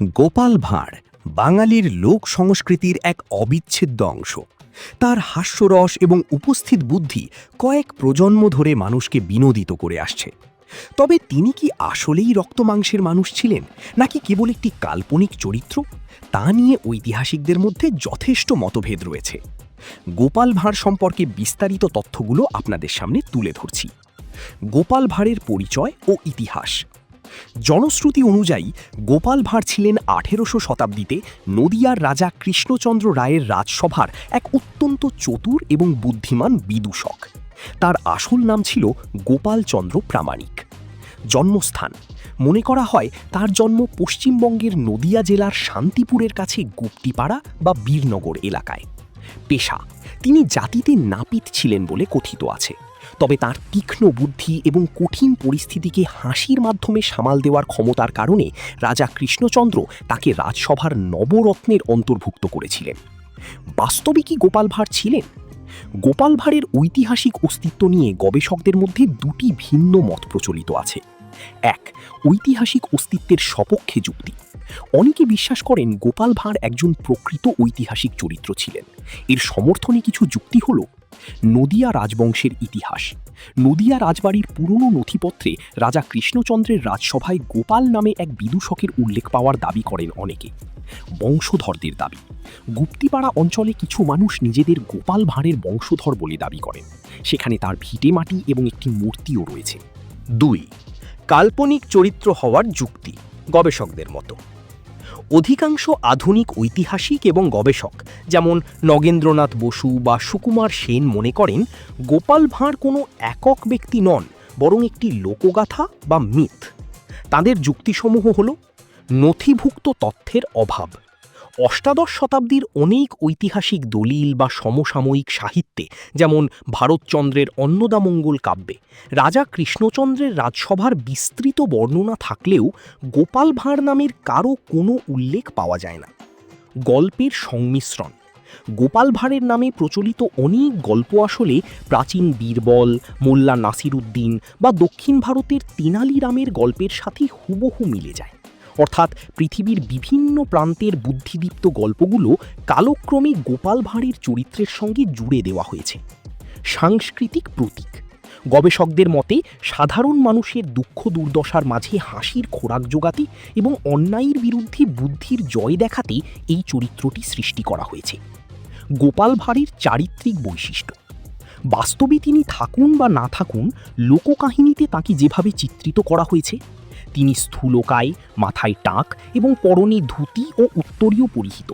গোপাল ভাঁড় বাঙালির লোক সংস্কৃতির এক অবিচ্ছেদ্য অংশ। তার হাস্যরস এবং উপস্থিত বুদ্ধি কয়েক প্রজন্ম ধরে মানুষকে বিনোদিত করে আসছে। তবে তিনি কি আসলেই রক্তমাংসের মানুষ ছিলেন, নাকি কেবল একটি কাল্পনিক চরিত্র? তা নিয়ে ঐতিহাসিকদের মধ্যে যথেষ্ট মতভেদ রয়েছে। গোপাল ভাঁড় সম্পর্কে বিস্তারিত তথ্যগুলো আপনাদের সামনে তুলে ধরছি। গোপাল ভাঁড়ের পরিচয় ও ইতিহাস। জনশ্রুতি অনুযায়ী গোপাল ভাঁড় ছিলেন ১৮০০ শতাব্দীতে নদিয়ার রাজা কৃষ্ণচন্দ্র রায়ের রাজসভার এক অত্যন্ত চতুর এবং বুদ্ধিমান বিদূষক। তার আসল নাম ছিল গোপালচন্দ্র প্রামাণিক। জন্মস্থান: মনে করা হয় তার জন্ম পশ্চিমবঙ্গের নদিয়া জেলার শান্তিপুরের কাছে গুপ্তিপাড়া বা বীরনগর এলাকায়। পেশা: তিনি জাতিতে নাপিত ছিলেন বলে কথিত আছে। তবে তার তীক্ষ্ণ বুদ্ধি এবং কঠিন পরিস্থিতিকে হাসির মাধ্যমে সামাল দেওয়ার ক্ষমতার কারণে রাজা কৃষ্ণচন্দ্র তাকে রাজসভার নবরত্নের অন্তর্ভুক্ত করেছিলেন। বাস্তবে কি গোপাল ভাঁড় ছিলেন? গোপাল ভাঁড়ের ঐতিহাসিক অস্তিত্ব নিয়ে গবেষকদের মধ্যে দুটি ভিন্ন মত প্রচলিত আছে। এক, ঐতিহাসিক অস্তিত্বের সপক্ষে যুক্তি। অনেকে বিশ্বাস করেন গোপাল ভাঁড় একজন প্রকৃত ঐতিহাসিক চরিত্র ছিলেন। এর সমর্থনে কিছু যুক্তি হল: নদিয়া রাজবংশের ইতিহাস। নদিয়া রাজবাড়ির পুরনো নথিপত্রে রাজা কৃষ্ণচন্দ্রের রাজসভায় গোপাল নামে এক বিদূষকের উল্লেখ পাওয়ার দাবি করেন অনেকে। বংশধরদের দাবি: গুপ্তিপাড়া অঞ্চলে কিছু মানুষ নিজেদের গোপাল ভাঁড়ের বংশধর বলে দাবি করেন। সেখানে তার ভিটেমাটি এবং একটি মূর্তিও রয়েছে। ২, কাল্পনিক চরিত্র হওয়ার যুক্তি। গবেষকদের মতো অধিকাংশ আধুনিক ঐতিহাসিক এবং গবেষক, যেমন নগেন্দ্রনাথ বসু বা সুকুমার সেন, মনে করেন গোপাল ভাঁড় কোনো একক ব্যক্তি নন, বরং একটি লোকগাথা বা মিথ। তাদের যুক্তিসমূহ হল: নথিভুক্ত তথ্যের অভাব। অষ্টাদশ শতাব্দীর অনেক ঐতিহাসিক দলিল বা সমসাময়িক সাহিত্যে, যেমন ভারতচন্দ্রের অন্নদামঙ্গল কাব্যে, রাজা কৃষ্ণচন্দ্রের রাজসভার বিস্তৃত বর্ণনা থাকলেও গোপাল ভাঁড় নামের কারও কোনো উল্লেখ পাওয়া যায় না। গল্পের সংমিশ্রণ: গোপাল ভাঁড়ের নামে প্রচলিত অনেক গল্প আসলে প্রাচীন বীরবল, মোল্লা নাসিরুদ্দিন বা দক্ষিণ ভারতের তেনালি রামের গল্পের সাথে হুবহু মিলে যায়। অর্থাৎ পৃথিবীর বিভিন্ন প্রান্তের বুদ্ধিদীপ্ত গল্পগুলো কালক্রমে গোপাল ভাঁড়ের চরিত্রের সঙ্গে জুড়ে দেওয়া হয়েছে। সাংস্কৃতিক প্রতীক: গবেষকদের মতে সাধারণ মানুষের দুঃখ দুর্দশার মাঝে হাসির খোরাক জোগাতে এবং অন্যায়ের বিরুদ্ধে বুদ্ধির জয় দেখাতে এই চরিত্রটি সৃষ্টি করা হয়েছে। গোপাল ভাঁড়ের চারিত্রিক বৈশিষ্ট্য: বাস্তবে তিনি থাকুন বা না থাকুন, লোককাহিনীতে তাঁকে যেভাবে চিত্রিত করা হয়েছে, তিনি স্থূলকায়, মাথায় টাক এবং পরনে ধুতি ও উত্তরীয় পরিহিত।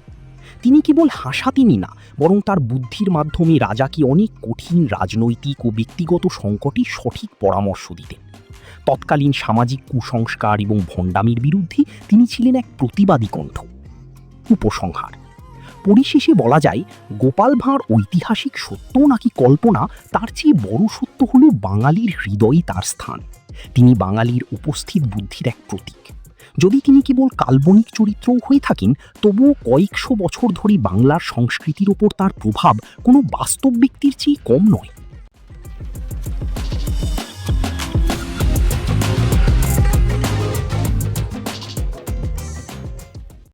তিনি কেবল হাসাতেনই না, বরং তার বুদ্ধির মাধ্যমে রাজাকে অনেক কঠিন রাজনৈতিক ও ব্যক্তিগত সংকটে সঠিক পরামর্শ দিতেন। তৎকালীন সামাজিক কুসংস্কার এবং ভণ্ডামির বিরুদ্ধে তিনি ছিলেন এক প্রতিবাদী কণ্ঠ। উপসংহার: পরিশেষে বলা যায়, গোপাল ভাঁড় ঐতিহাসিক সত্য নাকি কল্পনা, তার চেয়ে বড় সত্য হল বাঙালির হৃদয়ে তার স্থান। তিনি বাঙালির উপস্থিত বুদ্ধির এক প্রতীক। যদি তিনি কেবল কাল্পনিক চরিত্রও হয়ে থাকেন, তবুও কয়েকশো বছর ধরে বাংলার সংস্কৃতির ওপর তার প্রভাব কোনো বাস্তব ব্যক্তির চেয়ে কম নয়।